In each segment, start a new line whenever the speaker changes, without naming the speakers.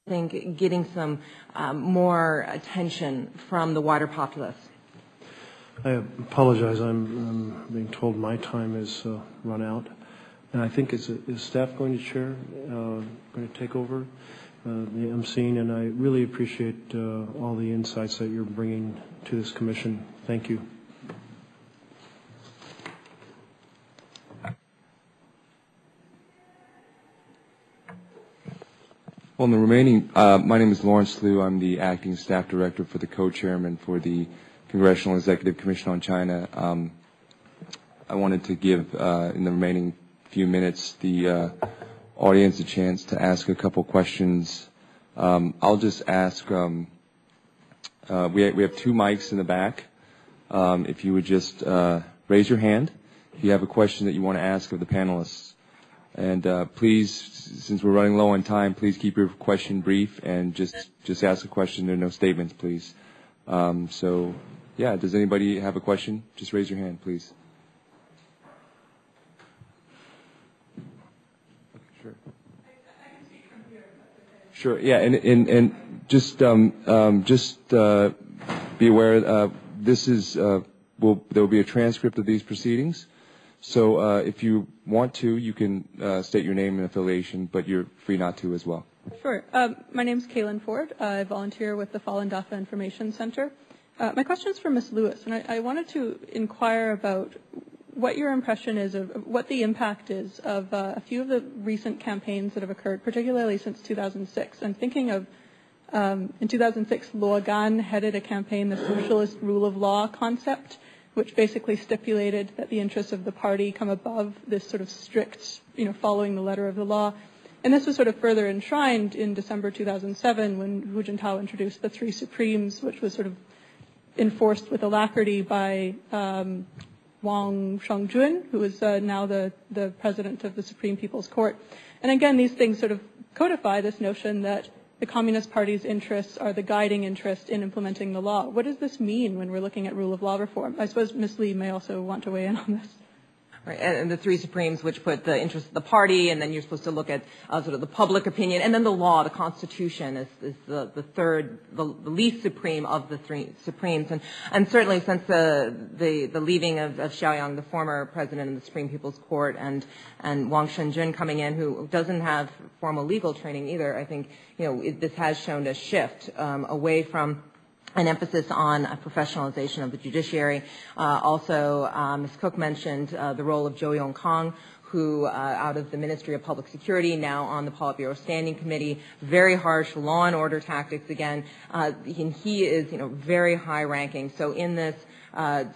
think getting some more attention from the wider populace.
I apologize. I'm being told my time is run out. And I think is staff going to chair, going to take over the emceeing? And I really appreciate all the insights that you're bringing to this commission. Thank you.
Well, in the remaining, my name is Lawrence Liu. I'm the acting staff director for the co-chairman for the Congressional Executive Commission on China. I wanted to give, in the remaining few minutes, the audience a chance to ask a couple questions. I'll just ask, we have two mics in the back. If you would just raise your hand if you have a question that you want to ask of the panelists. And please, since we're running low on time, please keep your question brief and just ask a question. There are no statements, please. So, yeah, does anybody have a question? Just raise your hand, please. Okay, sure. Sure. Yeah, and just be aware. This is there will be a transcript of these proceedings. So if you want to, you can state your name and affiliation, but you're free not to as well.
Sure. My name is Kaylin Ford. I volunteer with the Falun Dafa Information Center. My question is for Ms. Lewis, and I wanted to inquire about what your impression is of what the impact is of a few of the recent campaigns that have occurred, particularly since 2006. I'm thinking of, in 2006, Luo Gan headed a campaign, the Socialist Rule of Law concept, which basically stipulated that the interests of the party come above this sort of strict, following the letter of the law. And this was sort of further enshrined in December 2007 when Hu Jintao introduced the Three Supremes, which was sort of enforced with alacrity by Wang Shangjun, who is now the president of the Supreme People's Court. And again, these things sort of codify this notion that the Communist Party's interests are the guiding interest in implementing the law. What does this mean when we're looking at rule of law reform? I suppose Ms. Lee may also want to weigh in on this.
Right, and the Three Supremes, which put the interests of the party, and then you're supposed to look at sort of the public opinion, and then the law, the Constitution, is the third, the least supreme of the Three Supremes. And certainly since the leaving of Xiaoyang, the former president of the Supreme People's Court, and Wang Shenjun coming in, who doesn't have formal legal training either, I think this has shown a shift away from an emphasis on professionalization of the judiciary. Also, Ms. Cook mentioned the role of Zhou Yongkang, who out of the Ministry of Public Security, now on the Politburo Standing Committee, very harsh law and order tactics again. And he is, very high ranking. So in this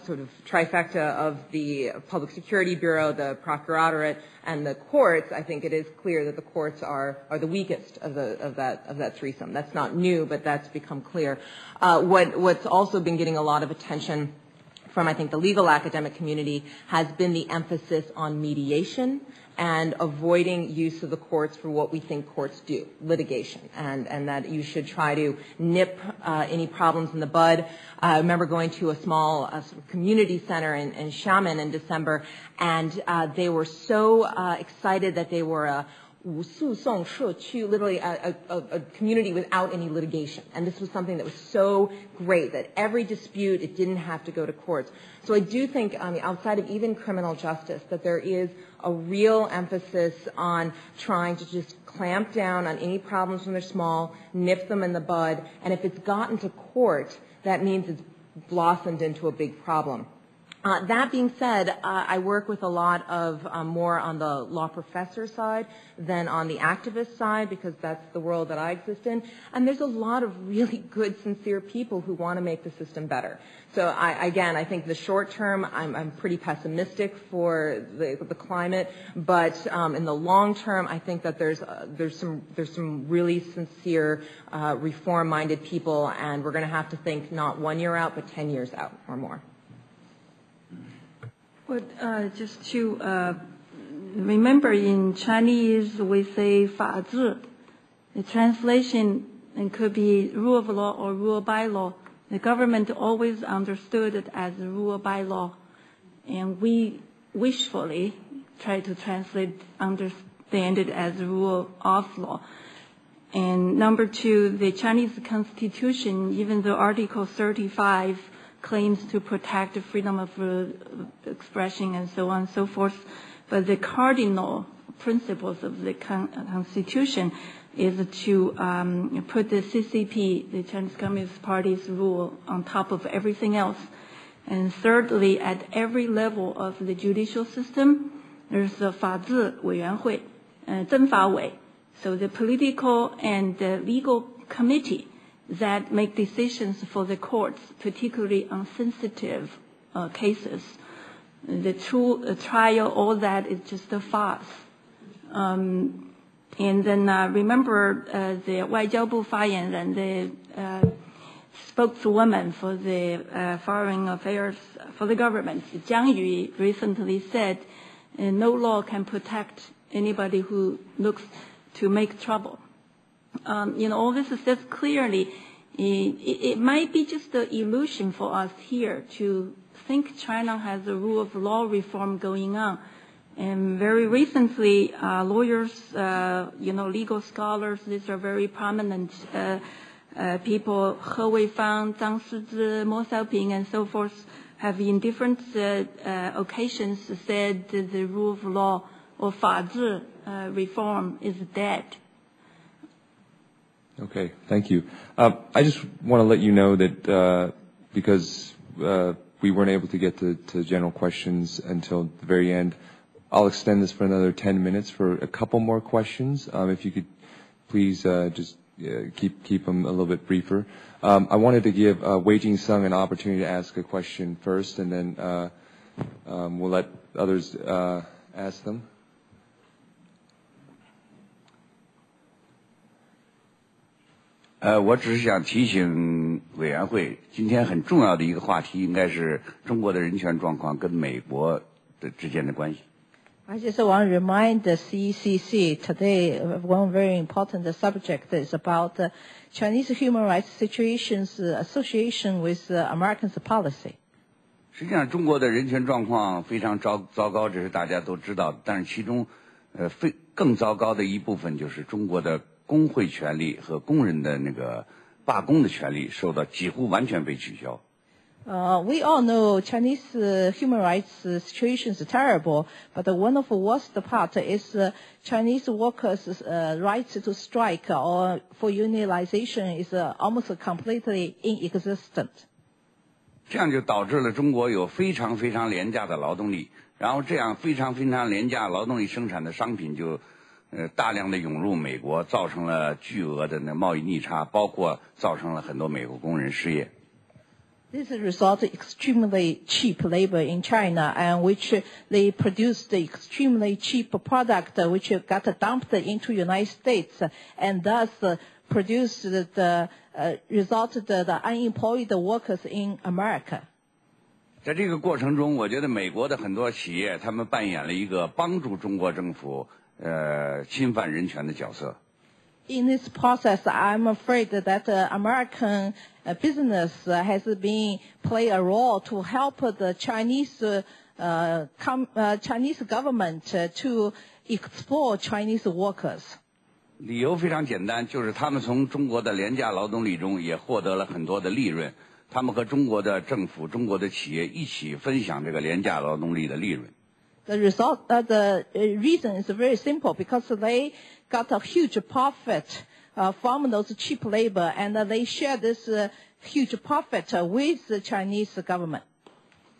sort of trifecta of the Public Security Bureau, the Procuratorate, and the courts, I think it is clear that the courts are the weakest of that threesome. That's not new, but that's become clear. What's also been getting a lot of attention from, I think, the legal academic community has been the emphasis on mediation and avoiding use of the courts for what we think courts do, litigation, and that you should try to nip any problems in the bud. I remember going to a small sort of community center in Xiamen in December, and they were so excited that they were a literally a community without any litigation. And this was something that was so great that every dispute, it didn't have to go to courts. So I do think, outside of even criminal justice, that there is a real emphasis on trying to just clamp down on any problems when they're small, nip them in the bud, and if it's gotten to court, that means it's blossomed into a big problem. That being said, I work with a lot of more on the law professor side than on the activist side, because that's the world that I exist in. And there's a lot of really good, sincere people who want to make the system better. So I think the short term, I'm pretty pessimistic for the climate, but in the long term, I think that there's some really sincere, reform-minded people, and we're going to have to think not 1 year out, but 10 years out or more.
But just to remember, in Chinese we say 法治. The translation could be rule of law or rule by law. The government always understood it as rule by law, and we wishfully try to understand it as rule of law. And number two, the Chinese Constitution, even though Article 35 claims to protect the freedom of expression and so on and so forth, but the cardinal principles of the Constitution is to put the CCP, the Chinese Communist Party's rule, on top of everything else. And thirdly, at every level of the judicial system, there's a 法治委员会, 政法委. So the political and the legal committee that make decisions for the courts, particularly on sensitive cases. The trial, all that is just a farce. And then remember the 外交部发言人, the spokeswoman for the foreign affairs for the government, Jiang Yu, recently said, no law can protect anybody who looks to make trouble. All this says clearly, it might be just an illusion for us here to think China has a rule of law reform going on. And very recently, lawyers, legal scholars, these are very prominent people, He Weifang, Zhang Shizhi, Mo Xiaoping, and so forth, have in different occasions said the rule of law or 法治 reform is dead.
Okay, thank you. I just want to let you know that because we weren't able to get to general questions until the very end, I'll extend this for another 10 minutes for a couple more questions. If you could please just keep them a little bit briefer. I wanted to give Wei Jing-sung an opportunity to ask a question first, and then we'll let others ask them.
我只是想提醒委员会，今天很重要的一个话题应该是中国的人权状况跟美国的之间的关系。
I just want to remind the CECC today one very important subject is about Chinese human rights situations association with Americans' policy.
实际上，中国的人权状况非常糟糕，这是大家都知道的。但是其中，更糟糕的一部分就是中国的工会权利和工人的那个罢工的权利受到几乎完全被取消。
We all know Chinese human rights situation is terrible, but one of the worst part is Chinese workers' rights to strike or for unionization is almost completely inexistent.
这样就导致了中国有非常非常廉价的劳动力，然后这样非常非常廉价劳动力生产的商品就大量的涌入美国，造成了巨额的贸易逆差，包括造成了很多美国工人失业。
This results extremely cheap labor in China, and which they produce the extremely cheap product which got dumped into United States, and thus produced the resulted the unemployed workers in America.
在这个过程中，我觉得美国的很多企业他们扮演了一个帮助中国政府侵犯人权的角色。
In this process, I'm afraid that American business has been play a role to help the Chinese government to exploit Chinese workers.
理由非常简单，就是他们从中国的廉价劳动力中也获得了很多的利润，他们和中国的政府、中国的企业一起分享这个廉价劳动力的利润。
The reason is very simple because they got a huge profit from those cheap labor, and they share this huge profit with the Chinese government.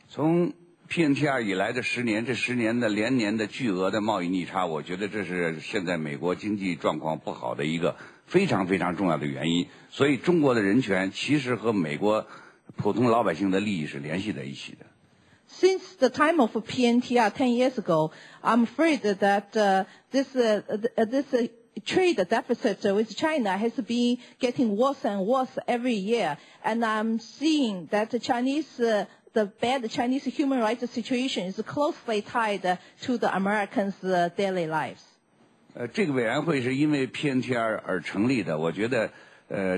从 PNTR 以来的10年，这10年的连年的巨额的贸易逆差，我觉得这是现在美国经济状况不好的一个非常非常重要的原因。所以中国的人权其实和美国普通老百姓的利益是联系在一起的。
Since the time of PNTR 10 years ago, I'm afraid that this trade deficit with China has been getting worse and worse every year, and I'm seeing that the bad Chinese human rights situation is closely tied to the Americans' daily lives.
这个委员会是因为 PNTR 而成立的，我觉得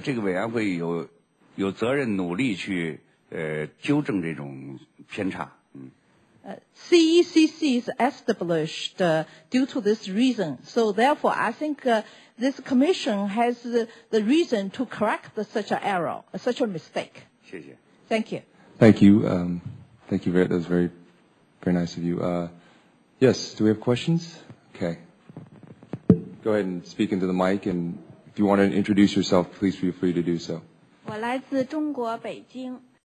这个委员会有责任努力去纠正这种偏差。
CECC is established due to this reason. So therefore, I think this commission has the reason to correct such an error, such a mistake.
谢谢。
Thank you.
Thank you. Thank you. That was very, very nice of you. Yes, do we have questions? Okay. Go ahead and speak into the mic, and if you want to introduce yourself, please feel free to do so.
我来自中国北京。